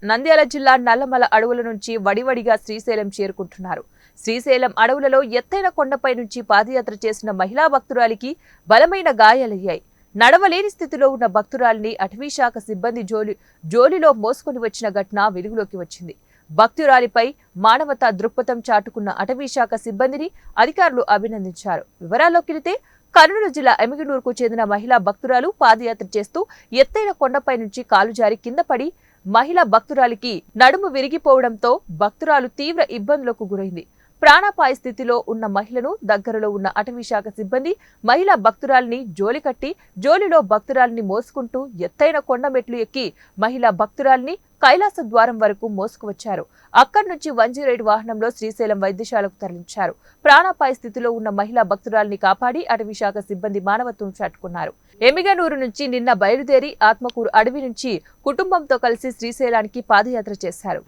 నంద్యాల జిల్లా నల్లమల అడవుల నుంచి వడివడిగా శ్రీశైలం చేరుకుంటున్నారు. శ్రీశైలం అడవులలో ఎత్తైన కొండపై నుంచి పాదయాత్ర చేసిన మహిళా భక్తురాలికి బలమైన గాయాలయ్యాయి. నడవలేని స్థితిలో ఉన్న భక్తురాలిని అటవీశాఖ సిబ్బంది జోలిలో మోసుకొని వచ్చిన ఘటన వెలుగులోకి వచ్చింది. భక్తురాలిపై మానవతా దృక్పథం చాటుకున్న అటవీశాఖ సిబ్బందిని అధికారులు అభినందించారు. వివరాల్లోకి వెళితే కర్నూలు జిల్లా ఎమిగనూరుకు చెందిన మహిళా భక్తురాలు పాదయాత్ర చేస్తూ ఎత్తైన కొండపై నుంచి కాలు జారి కింద పడి మహిళా భక్తురాలికి నడుము విరిగిపోవడంతో భక్తురాలు తీవ్ర ఇబ్బందులకు గురైంది. ప్రాణాపాయ స్థితిలో ఉన్న మహిళను దగ్గరలో ఉన్న అటవీశాఖ సిబ్బంది మహిళా భక్తురాలిని జోలిలో భక్తురాలిని మోసుకుంటూ ఎత్తైన కొండ మెట్లు ఎక్కి మహిళా భక్తురాలిని కైలాస ద్వారం వరకు మోసుకువచ్చారు. అక్కడి నుంచి 108 వాహనంలో శ్రీశైలం వైద్యశాలకు తరలించారు. ప్రాణాపాయ స్థితిలో ఉన్న మహిళా భక్తురాలిని కాపాడి అటవీశాఖ సిబ్బంది మానవత్వం చాటుకున్నారు. ఎమిగనూరు నుంచి నిన్న బయలుదేరి ఆత్మకూరు అడవి నుంచి కుటుంబంతో కలిసి శ్రీశైలానికి పాదయాత్ర చేశారు.